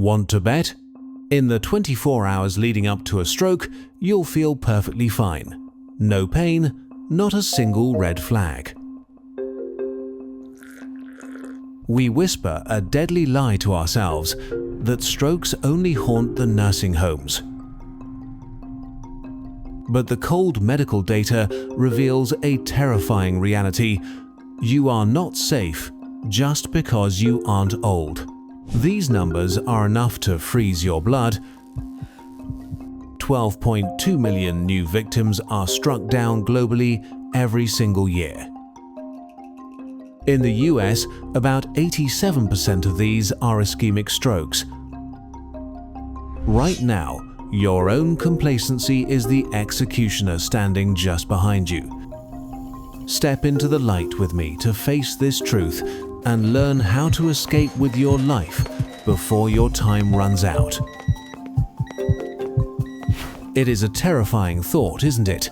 Want to bet? In the 24 hours leading up to a stroke, you'll feel perfectly fine. No pain, not a single red flag. We whisper a deadly lie to ourselves that strokes only haunt the nursing homes. But the cold medical data reveals a terrifying reality. You are not safe just because you aren't old. These numbers are enough to freeze your blood. 12.2 million new victims are struck down globally every single year. In the US, about 87% of these are ischemic strokes. Right now, your own complacency is the executioner standing just behind you. Step into the light with me to face this truth and learn how to escape with your life before your time runs out. It is a terrifying thought, isn't it?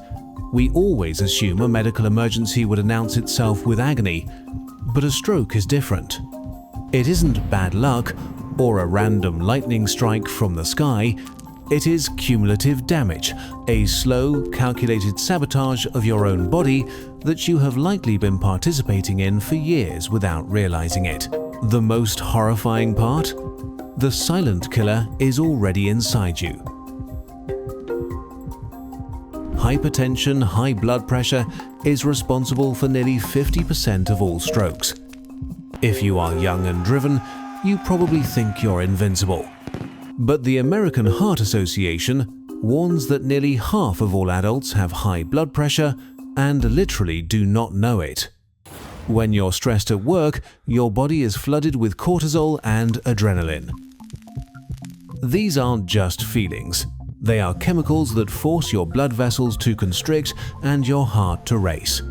We always assume a medical emergency would announce itself with agony, but a stroke is different. It isn't bad luck or a random lightning strike from the sky. It is cumulative damage, a slow, calculated sabotage of your own body that you have likely been participating in for years without realizing it. The most horrifying part? The silent killer is already inside you. Hypertension, high blood pressure is responsible for nearly 50% of all strokes. If you are young and driven, you probably think you're invincible. But the American Heart Association warns that nearly half of all adults have high blood pressure and literally do not know it. When you're stressed at work, your body is flooded with cortisol and adrenaline. These aren't just feelings. They are chemicals that force your blood vessels to constrict and your heart to race.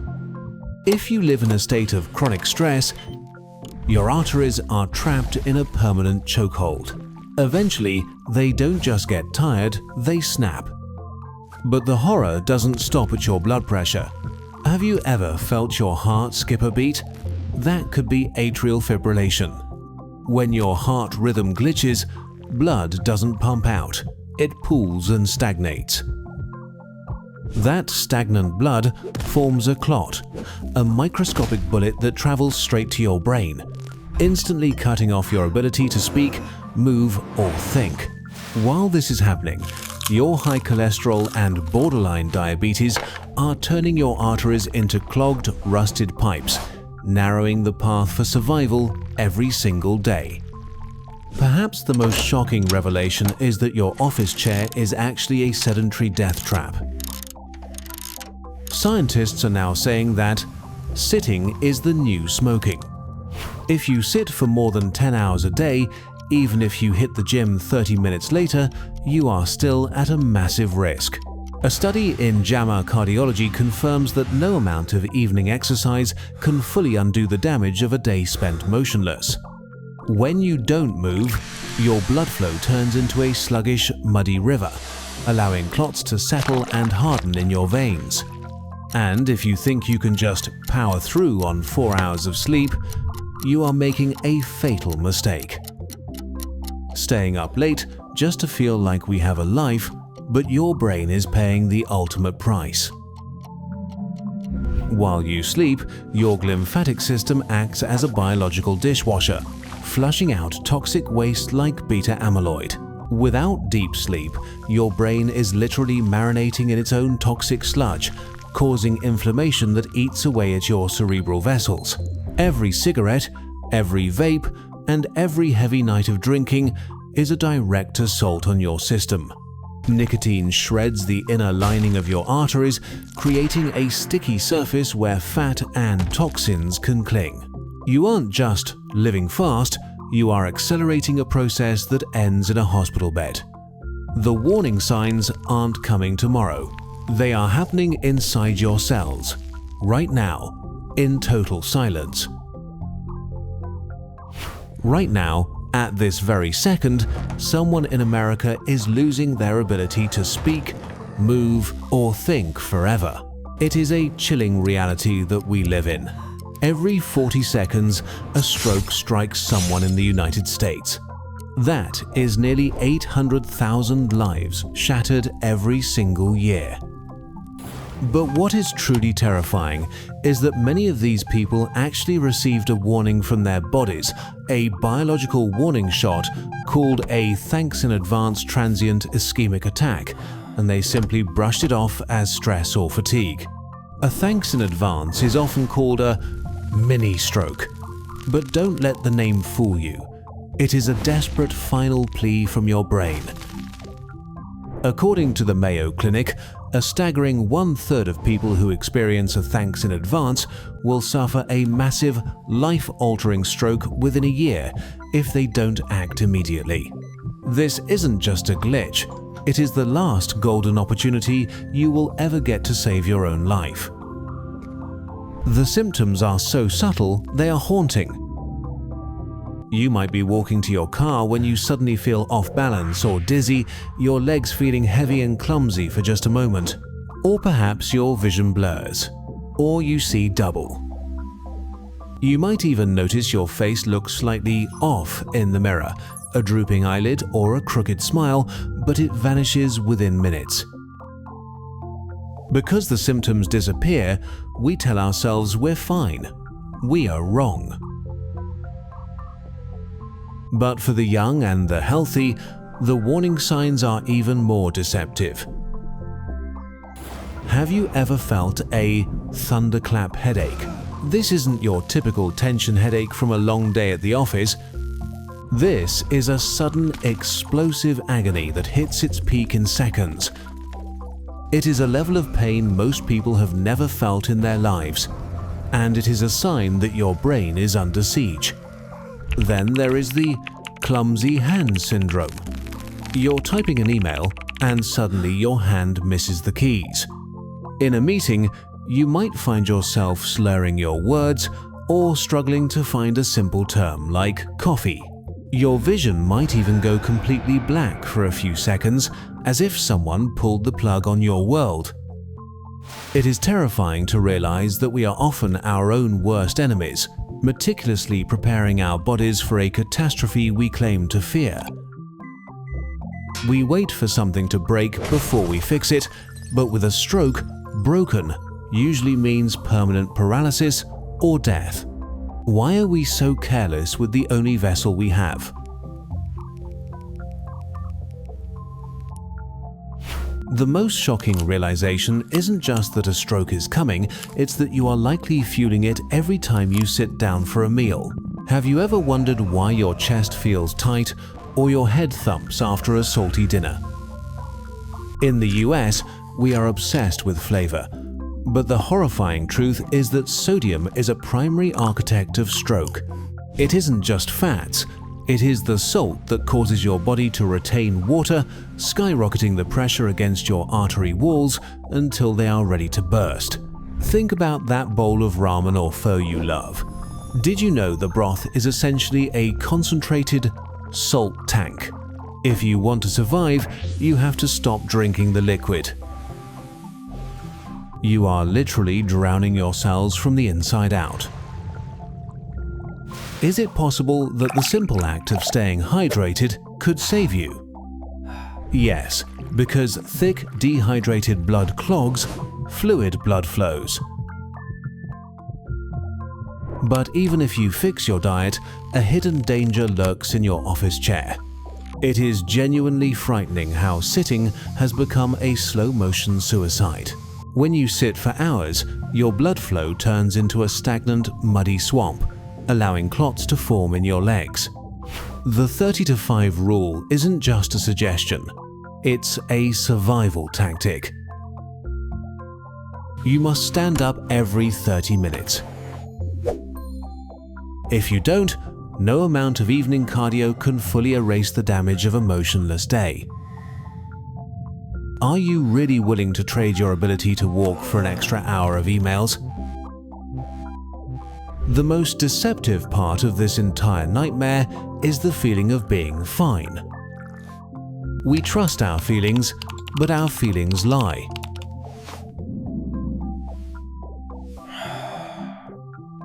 If you live in a state of chronic stress, your arteries are trapped in a permanent chokehold. Eventually, they don't just get tired, they snap. But the horror doesn't stop at your blood pressure. Have you ever felt your heart skip a beat? That could be atrial fibrillation. When your heart rhythm glitches, blood doesn't pump out. It pools and stagnates. That stagnant blood forms a clot, a microscopic bullet that travels straight to your brain, instantly cutting off your ability to speak, move, or think. While this is happening, your high cholesterol and borderline diabetes are turning your arteries into clogged, rusted pipes, narrowing the path for survival every single day. Perhaps the most shocking revelation is that your office chair is actually a sedentary death trap. Scientists are now saying that sitting is the new smoking. If you sit for more than 10 hours a day, even if you hit the gym 30 minutes later, you are still at a massive risk. A study in JAMA Cardiology confirms that no amount of evening exercise can fully undo the damage of a day spent motionless. When you don't move, your blood flow turns into a sluggish, muddy river, allowing clots to settle and harden in your veins. And if you think you can just power through on 4 hours of sleep, you are making a fatal mistake. Staying up late just to feel like we have a life, but your brain is paying the ultimate price. While you sleep, your glymphatic system acts as a biological dishwasher, flushing out toxic waste like beta amyloid. Without deep sleep, your brain is literally marinating in its own toxic sludge, causing inflammation that eats away at your cerebral vessels. Every cigarette, every vape, and every heavy night of drinking is a direct assault on your system. Nicotine shreds the inner lining of your arteries, creating a sticky surface where fat and toxins can cling. You aren't just living fast, you are accelerating a process that ends in a hospital bed. The warning signs aren't coming tomorrow. They are happening inside your cells, right now, in total silence. Right now, at this very second, someone in America is losing their ability to speak, move, or think forever. It is a chilling reality that we live in. Every 40 seconds, a stroke strikes someone in the United States. That is nearly 800,000 lives shattered every single year. But what is truly terrifying is that many of these people actually received a warning from their bodies, a biological warning shot called a thanks in advance transient ischemic attack, and they simply brushed it off as stress or fatigue. A thanks in advance is often called a mini stroke, but don't let the name fool you. It is a desperate final plea from your brain. According to the Mayo Clinic, a staggering 1/3 of people who experience a thanks in advance will suffer a massive, life-altering stroke within a year if they don't act immediately. This isn't just a glitch, it is the last golden opportunity you will ever get to save your own life. The symptoms are so subtle, they are haunting. You might be walking to your car when you suddenly feel off balance or dizzy, your legs feeling heavy and clumsy for just a moment. Or perhaps your vision blurs, or you see double. You might even notice your face looks slightly off in the mirror, a drooping eyelid or a crooked smile, but it vanishes within minutes. Because the symptoms disappear, we tell ourselves we're fine. We are wrong. But for the young and the healthy, the warning signs are even more deceptive. Have you ever felt a thunderclap headache? This isn't your typical tension headache from a long day at the office. This is a sudden, explosive agony that hits its peak in seconds. It is a level of pain most people have never felt in their lives, and it is a sign that your brain is under siege. Then there is the clumsy hand syndrome. You're typing an email and suddenly your hand misses the keys. In a meeting, you might find yourself slurring your words or struggling to find a simple term like coffee. Your vision might even go completely black for a few seconds, as if someone pulled the plug on your world. It is terrifying to realize that we are often our own worst enemies, meticulously preparing our bodies for a catastrophe we claim to fear. We wait for something to break before we fix it, but with a stroke, broken usually means permanent paralysis or death. Why are we so careless with the only vessel we have? The most shocking realization isn't just that a stroke is coming, it's that you are likely fueling it every time you sit down for a meal. Have you ever wondered why your chest feels tight or your head thumps after a salty dinner? In the US, we are obsessed with flavor, but the horrifying truth is that sodium is a primary architect of stroke. It isn't just fats. It is the salt that causes your body to retain water, skyrocketing the pressure against your artery walls until they are ready to burst. Think about that bowl of ramen or pho you love. Did you know the broth is essentially a concentrated salt tank? If you want to survive, you have to stop drinking the liquid. You are literally drowning your cells from the inside out. Is it possible that the simple act of staying hydrated could save you? Yes, because thick, dehydrated blood clogs, fluid blood flows. But even if you fix your diet, a hidden danger lurks in your office chair. It is genuinely frightening how sitting has become a slow-motion suicide. When you sit for hours, your blood flow turns into a stagnant, muddy swamp, allowing clots to form in your legs. The 30-to-5 rule isn't just a suggestion, it's a survival tactic. You must stand up every 30 minutes. If you don't, no amount of evening cardio can fully erase the damage of a motionless day. Are you really willing to trade your ability to walk for an extra hour of emails? The most deceptive part of this entire nightmare is the feeling of being fine. We trust our feelings, but our feelings lie.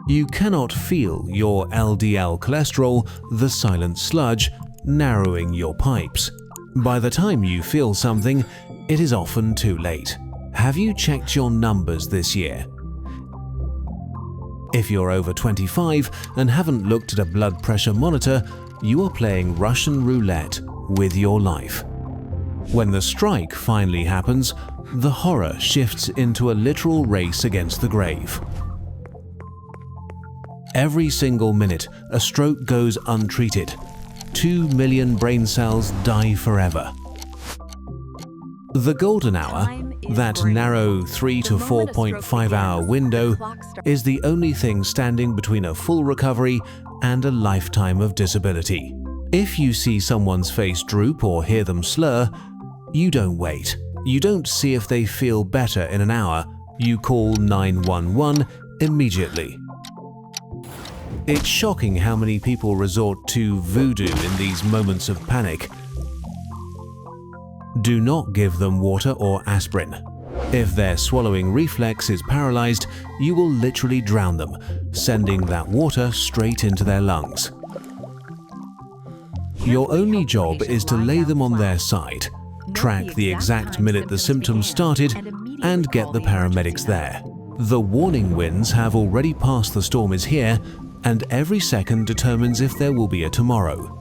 You cannot feel your LDL cholesterol, the silent sludge, narrowing your pipes. By the time you feel something, it is often too late. Have you checked your numbers this year? If you're over 25 and haven't looked at a blood pressure monitor, you are playing Russian roulette with your life. When the strike finally happens, the horror shifts into a literal race against the grave. Every single minute, a stroke goes untreated. 2 million brain cells die forever. The golden hour, that narrow 3 to 4.5 hour window, is the only thing standing between a full recovery and a lifetime of disability. If you see someone's face droop or hear them slur, you don't wait. You don't see if they feel better in an hour. You call 911 immediately. It's shocking how many people resort to voodoo in these moments of panic. Do not give them water or aspirin. If their swallowing reflex is paralyzed, you will literally drown them, sending that water straight into their lungs. Your only job is to lay them on their side, track the exact minute the symptoms started, and get the paramedics there. The warning winds have already passed, the storm is here, and every second determines if there will be a tomorrow.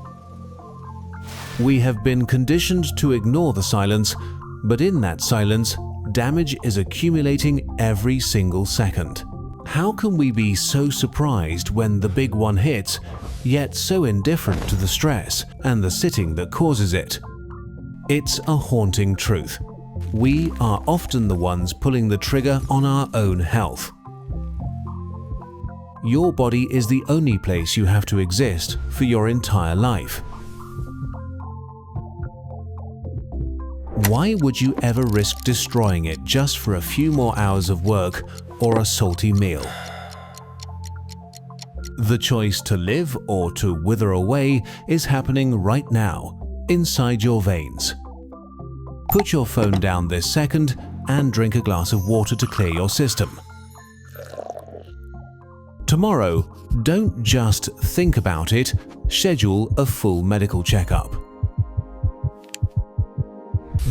We have been conditioned to ignore the silence, but in that silence, damage is accumulating every single second. How can we be so surprised when the big one hits, yet so indifferent to the stress and the sitting that causes it? It's a haunting truth. We are often the ones pulling the trigger on our own health. Your body is the only place you have to exist for your entire life. Why would you ever risk destroying it just for a few more hours of work or a salty meal? The choice to live or to wither away is happening right now, inside your veins. Put your phone down this second and drink a glass of water to clear your system. Tomorrow, don't just think about it, schedule a full medical checkup.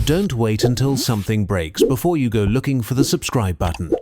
Don't wait until something breaks before you go looking for the subscribe button.